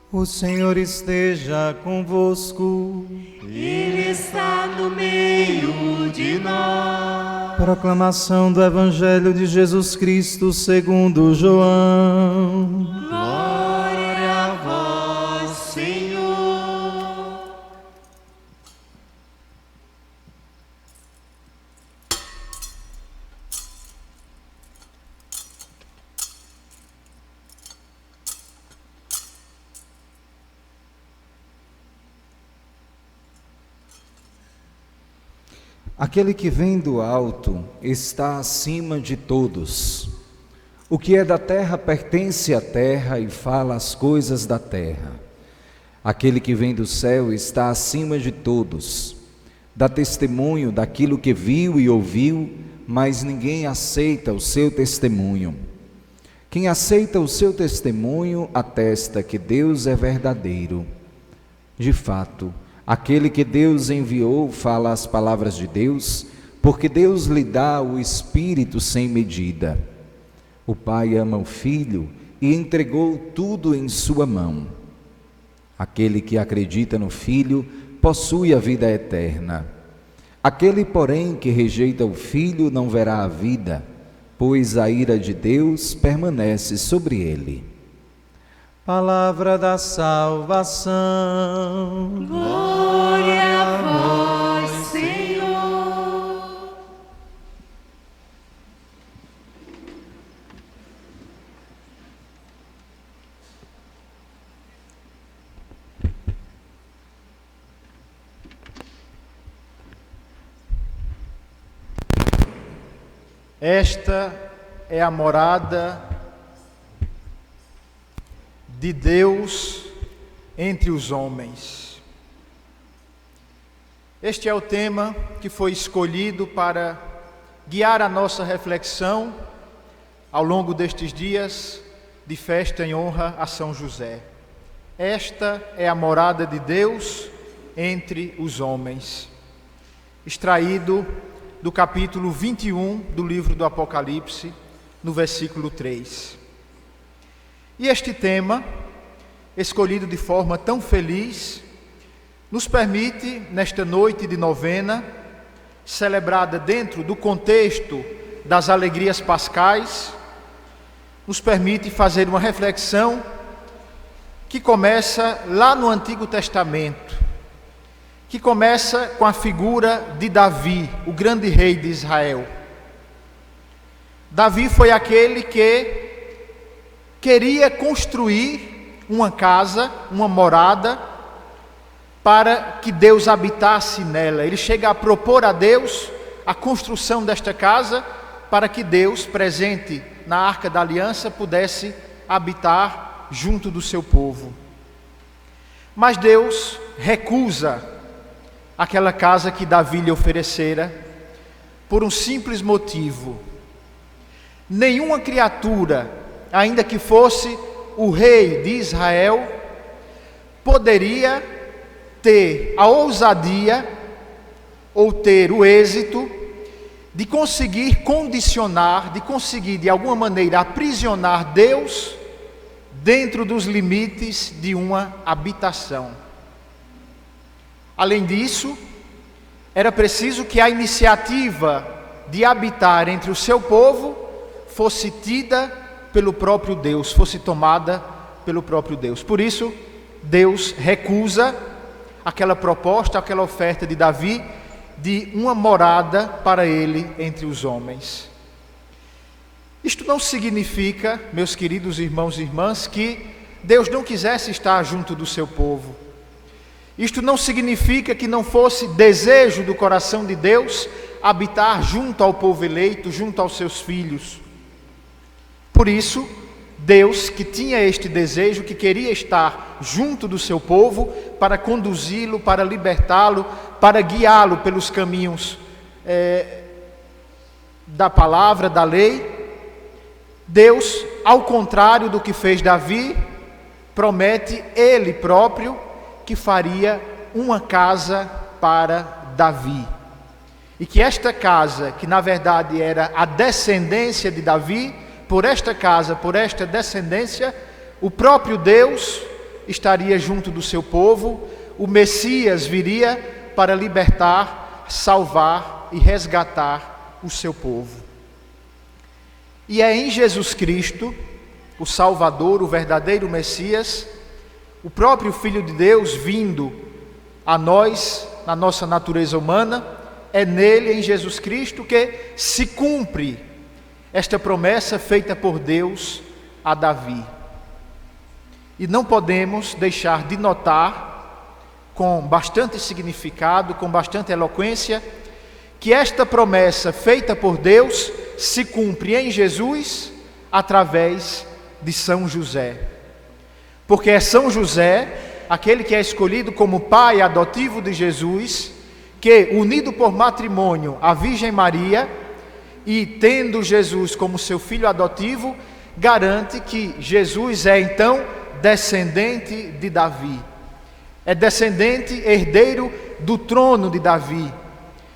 O Senhor esteja convosco. Ele está no meio de nós. Proclamação do Evangelho de Jesus Cristo segundo João. Glória a vós, Senhor. Aquele que vem do alto está acima de todos. O que é da terra pertence à terra e fala as coisas da terra. Aquele que vem do céu está acima de todos. Dá testemunho daquilo que viu e ouviu, mas ninguém aceita o seu testemunho. Quem aceita o seu testemunho atesta que Deus é verdadeiro. De fato, aquele que Deus enviou fala as palavras de Deus, porque Deus lhe dá o Espírito sem medida. O Pai ama o Filho e entregou tudo em sua mão. Aquele que acredita no Filho possui a vida eterna. Aquele, porém, que rejeita o Filho não verá a vida, pois a ira de Deus permanece sobre ele. Palavra da salvação. Glória a vós, Senhor. Esta é a morada de Deus entre os homens. Este é o tema que foi escolhido para guiar a nossa reflexão ao longo destes dias de festa em honra a São José. Esta é a morada de Deus entre os homens. Extraído do capítulo 21 do livro do Apocalipse, no versículo 3. E este tema, escolhido de forma tão feliz, nos permite, nesta noite de novena, celebrada dentro do contexto das alegrias pascais, nos permite fazer uma reflexão que começa lá no Antigo Testamento, que começa com a figura de Davi, o grande rei de Israel. Davi foi aquele que queria construir uma casa, uma morada, para que Deus habitasse nela. Ele chega a propor a Deus a construção desta casa, para que Deus, presente na Arca da Aliança, pudesse habitar junto do seu povo. Mas Deus recusa aquela casa que Davi lhe oferecera, por um simples motivo. Nenhuma criatura, ainda que fosse o rei de Israel, poderia ter a ousadia ou ter o êxito de conseguir condicionar, de conseguir de alguma maneira aprisionar Deus dentro dos limites de uma habitação. Além disso, era preciso que a iniciativa de habitar entre o seu povo fosse tida pelo próprio Deus, fosse tomada pelo próprio Deus. Por isso, Deus recusa aquela proposta, aquela oferta de Davi, de uma morada para ele entre os homens. Isto não significa, meus queridos irmãos e irmãs, que Deus não quisesse estar junto do seu povo. Isto não significa que não fosse desejo do coração de Deus habitar junto ao povo eleito, junto aos seus filhos. Por isso, Deus, que tinha este desejo, que queria estar junto do seu povo para conduzi-lo, para libertá-lo, para guiá-lo pelos caminhos da palavra, da lei, Deus, ao contrário do que fez Davi, promete Ele próprio que faria uma casa para Davi. E que esta casa, que na verdade era a descendência de Davi, por esta casa, por esta descendência, o próprio Deus estaria junto do seu povo, o Messias viria para libertar, salvar e resgatar o seu povo. E é em Jesus Cristo, o Salvador, o verdadeiro Messias, o próprio Filho de Deus vindo a nós, na nossa natureza humana, é nele, em Jesus Cristo, que se cumpre esta promessa feita por Deus a Davi. E não podemos deixar de notar, com bastante significado, com bastante eloquência, que esta promessa feita por Deus se cumpre em Jesus através de São José. Porque é São José, aquele que é escolhido como pai adotivo de Jesus, que, unido por matrimônio à Virgem Maria e tendo Jesus como seu filho adotivo, garante que Jesus é então descendente de Davi. É descendente, herdeiro do trono de Davi.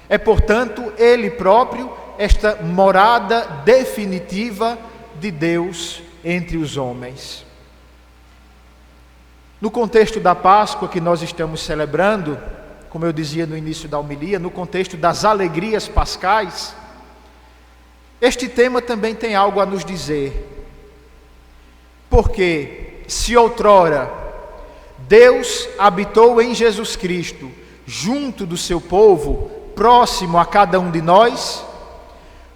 É, portanto, ele próprio esta morada definitiva de Deus entre os homens. No contexto da Páscoa que nós estamos celebrando, como eu dizia no início da homilia, no contexto das alegrias pascais, este tema também tem algo a nos dizer. Porque se outrora Deus habitou em Jesus Cristo, junto do seu povo, próximo a cada um de nós,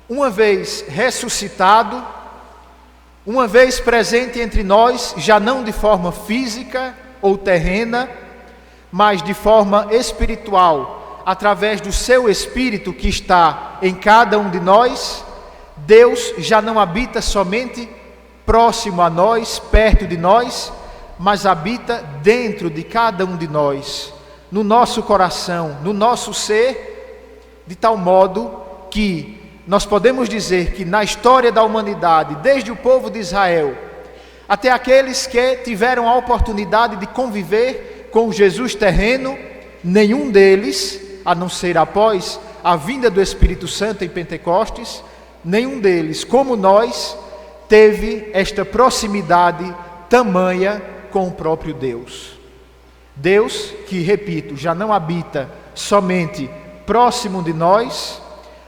uma vez ressuscitado, uma vez presente entre nós, já não de forma física ou terrena, mas de forma espiritual, através do seu Espírito que está em cada um de nós, Deus já não habita somente próximo a nós, perto de nós, mas habita dentro de cada um de nós, no nosso coração, no nosso ser, de tal modo que nós podemos dizer que na história da humanidade, desde o povo de Israel, até aqueles que tiveram a oportunidade de conviver com o Jesus terreno, nenhum deles, a não ser após a vinda do Espírito Santo em Pentecostes, nenhum deles, como nós, teve esta proximidade tamanha com o próprio Deus. Deus que, repito, já não habita somente próximo de nós,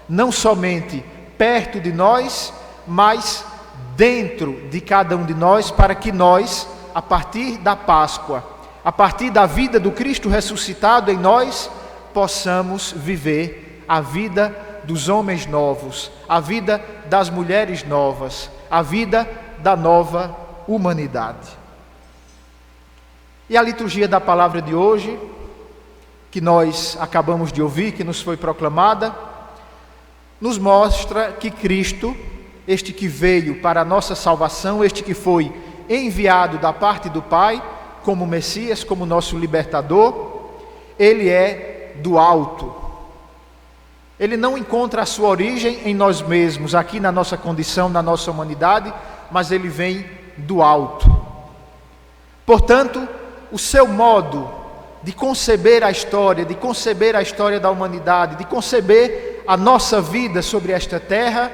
não somente perto de nós, mas dentro de cada um de nós, para que nós, a partir da Páscoa, a partir da vida do Cristo ressuscitado em nós, possamos viver a vida dos homens novos, a vida das mulheres novas, a vida da nova humanidade. E a liturgia da palavra de hoje, que nós acabamos de ouvir, que nos foi proclamada, nos mostra que Cristo, este que veio para a nossa salvação, este que foi enviado da parte do Pai, como Messias, como nosso libertador, ele é do alto. Ele não encontra a sua origem em nós mesmos, aqui na nossa condição, na nossa humanidade, mas ele vem do alto. Portanto, o seu modo de conceber a história da humanidade, de conceber a nossa vida sobre esta terra,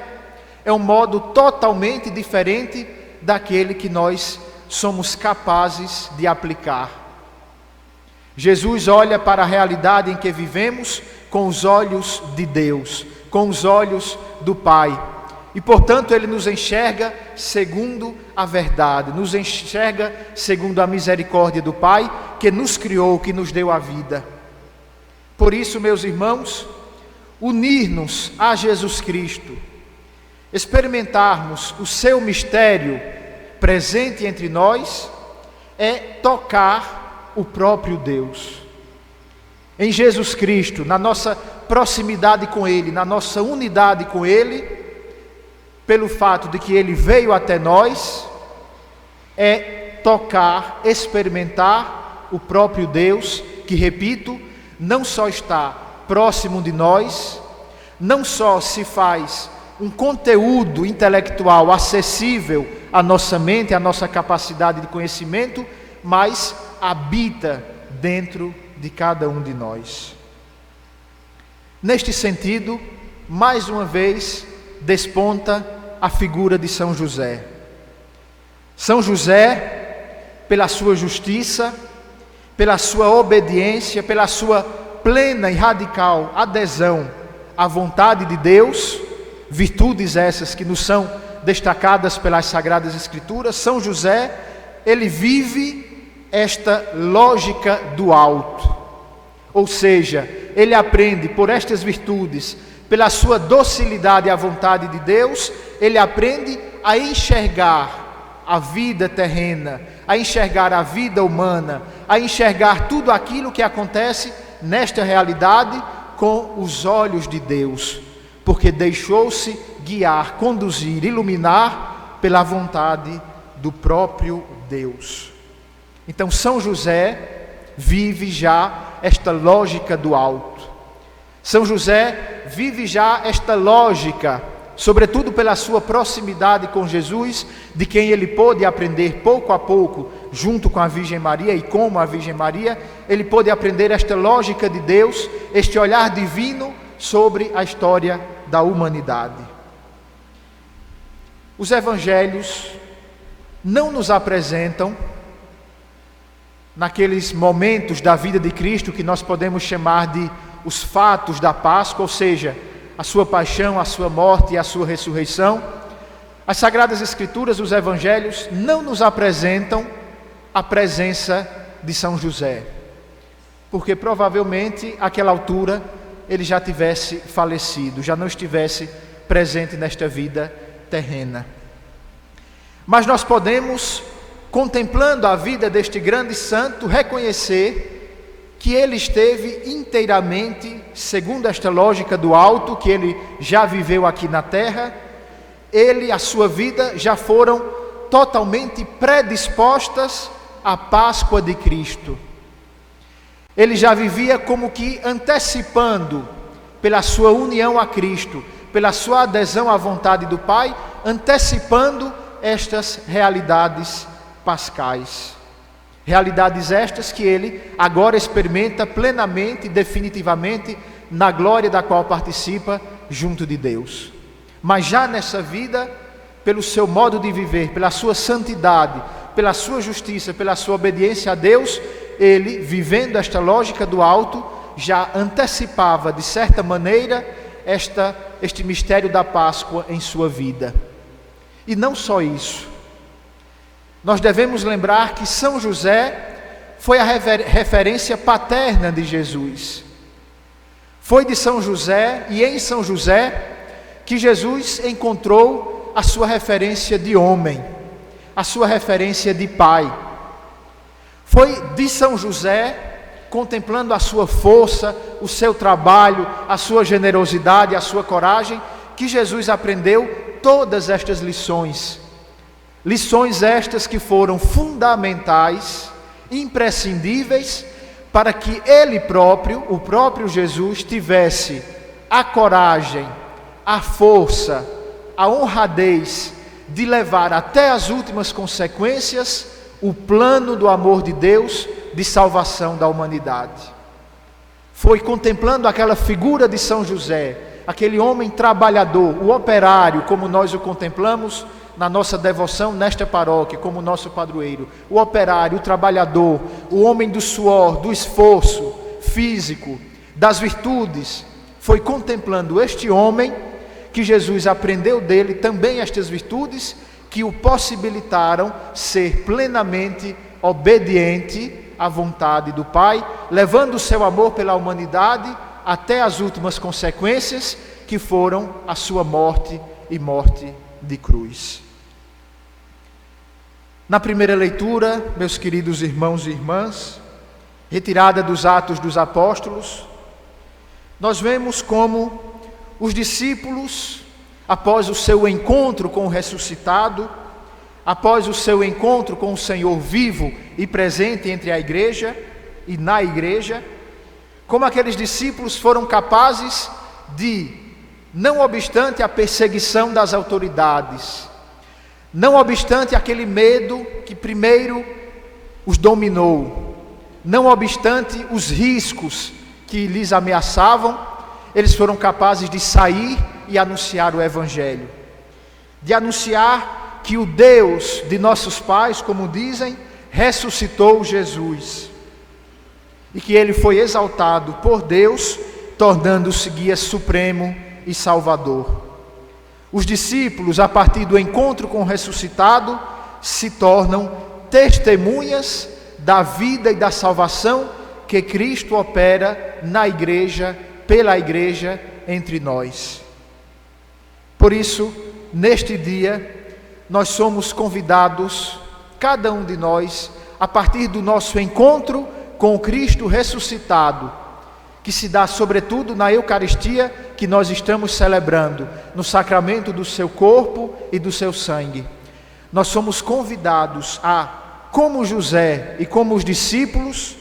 é um modo totalmente diferente daquele que nós somos capazes de aplicar. Jesus olha para a realidade em que vivemos com os olhos de Deus, com os olhos do Pai. E, portanto, Ele nos enxerga segundo a verdade, nos enxerga segundo a misericórdia do Pai, que nos criou, que nos deu a vida. Por isso, meus irmãos, unir-nos a Jesus Cristo, experimentarmos o seu mistério presente entre nós, é tocar o próprio Deus. Em Jesus Cristo, na nossa proximidade com Ele, na nossa unidade com Ele, pelo fato de que Ele veio até nós, é tocar, experimentar o próprio Deus, que, repito, não só está próximo de nós, não só se faz um conteúdo intelectual acessível à nossa mente, à nossa capacidade de conhecimento, mas habita dentro de cada um de nós. Neste sentido, mais uma vez, desponta a figura de São José. São José, pela sua justiça, pela sua obediência, pela sua plena e radical adesão à vontade de Deus, virtudes essas que nos são destacadas pelas Sagradas Escrituras, São José, ele vive esta lógica do alto. Ou seja, ele aprende por estas virtudes, pela sua docilidade à vontade de Deus, ele aprende a enxergar a vida terrena, a enxergar a vida humana, a enxergar tudo aquilo que acontece nesta realidade com os olhos de Deus, porque deixou-se guiar, conduzir, iluminar pela vontade do próprio Deus. Então, São José vive já esta lógica do alto. São José vive já esta lógica, sobretudo pela sua proximidade com Jesus, de quem ele pôde aprender pouco a pouco, junto com a Virgem Maria e como a Virgem Maria, ele pôde aprender esta lógica de Deus, este olhar divino sobre a história da humanidade. Os evangelhos não nos apresentam, naqueles momentos da vida de Cristo que nós podemos chamar de os fatos da Páscoa, ou seja, a sua paixão, a sua morte e a sua ressurreição, as Sagradas Escrituras, os Evangelhos, não nos apresentam a presença de São José, porque provavelmente, àquela altura, ele já tivesse falecido, já não estivesse presente nesta vida terrena. Mas nós podemos, contemplando a vida deste grande santo, reconhecer que ele esteve inteiramente, segundo esta lógica do alto, que ele já viveu aqui na terra, ele e a sua vida já foram totalmente predispostas à Páscoa de Cristo. Ele já vivia como que antecipando, pela sua união a Cristo, pela sua adesão à vontade do Pai, antecipando estas realidades pascais. Realidades estas que ele agora experimenta plenamente, definitivamente, na glória da qual participa junto de Deus. Mas já nessa vida, pelo seu modo de viver, pela sua santidade, pela sua justiça, pela sua obediência a Deus, ele, vivendo esta lógica do alto, já antecipava, de certa maneira, este mistério da Páscoa em sua vida. E não só isso. Nós devemos lembrar que São José foi a referência paterna de Jesus. Foi de São José e em São José que Jesus encontrou a sua referência de homem, a sua referência de pai. Foi de São José, contemplando a sua força, o seu trabalho, a sua generosidade, a sua coragem, que Jesus aprendeu todas estas lições. Lições estas que foram fundamentais, imprescindíveis, para que ele próprio, o próprio Jesus, tivesse a coragem, a força, a honradez de levar até as últimas consequências o plano do amor de Deus de salvação da humanidade. Foi contemplando aquela figura de São José, aquele homem trabalhador, o operário, como nós o contemplamos na nossa devoção nesta paróquia, como nosso padroeiro, o operário, o trabalhador, o homem do suor, do esforço físico, das virtudes. Foi contemplando este homem que Jesus aprendeu dele também estas virtudes que o possibilitaram ser plenamente obediente à vontade do Pai, levando o seu amor pela humanidade até as últimas consequências, que foram a sua morte e morte de cruz. Na primeira leitura, meus queridos irmãos e irmãs, retirada dos Atos dos Apóstolos, nós vemos como os discípulos, após o seu encontro com o ressuscitado, após o seu encontro com o Senhor vivo e presente entre a igreja e na igreja, como aqueles discípulos foram capazes de, não obstante a perseguição das autoridades, não obstante aquele medo que primeiro os dominou, não obstante os riscos que lhes ameaçavam, eles foram capazes de sair e anunciar o Evangelho, de anunciar que o Deus de nossos pais, como dizem, ressuscitou Jesus, e que ele foi exaltado por Deus, tornando-se guia supremo e salvador. Os discípulos, a partir do encontro com o ressuscitado, se tornam testemunhas da vida e da salvação que Cristo opera na igreja, pela igreja, entre nós. Por isso, neste dia, nós somos convidados, cada um de nós, a partir do nosso encontro com o Cristo ressuscitado, que se dá sobretudo na Eucaristia que nós estamos celebrando, no sacramento do seu corpo e do seu sangue. Nós somos convidados a, como José e como os discípulos,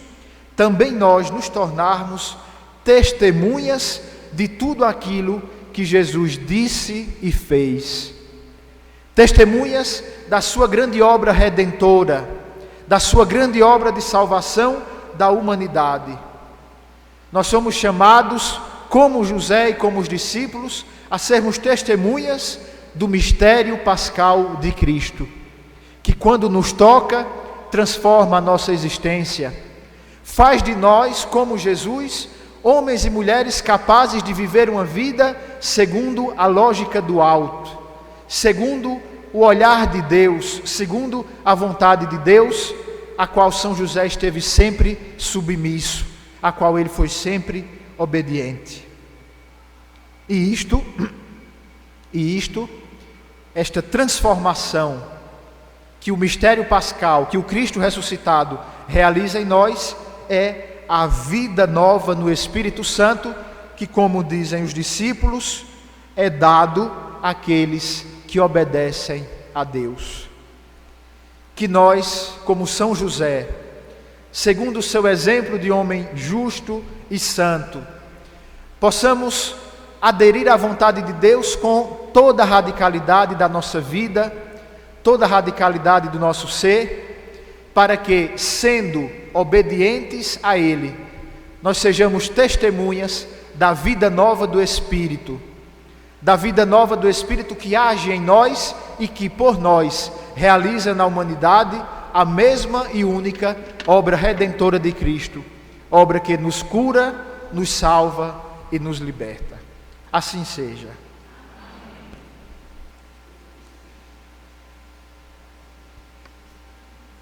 também nós nos tornarmos testemunhas de tudo aquilo que Jesus disse e fez. Testemunhas da sua grande obra redentora, da sua grande obra de salvação da humanidade. Nós somos chamados, como José e como os discípulos, a sermos testemunhas do mistério pascal de Cristo, que quando nos toca, transforma a nossa existência, faz de nós, como Jesus, homens e mulheres capazes de viver uma vida segundo a lógica do alto, segundo o olhar de Deus, segundo a vontade de Deus, a qual São José esteve sempre submisso, a qual ele foi sempre obediente. Esta transformação que o mistério pascal, que o Cristo ressuscitado realiza em nós, é a vida nova no Espírito Santo, que, como dizem os discípulos, é dado àqueles que obedecem a Deus. Que nós, como São José, segundo o seu exemplo de homem justo e santo, possamos aderir à vontade de Deus com toda a radicalidade da nossa vida, toda a radicalidade do nosso ser, para que, sendo obedientes a Ele, nós sejamos testemunhas da vida nova do Espírito, da vida nova do Espírito que age em nós e que por nós realiza na humanidade a mesma e única obra redentora de Cristo, obra que nos cura, nos salva e nos liberta. Assim seja.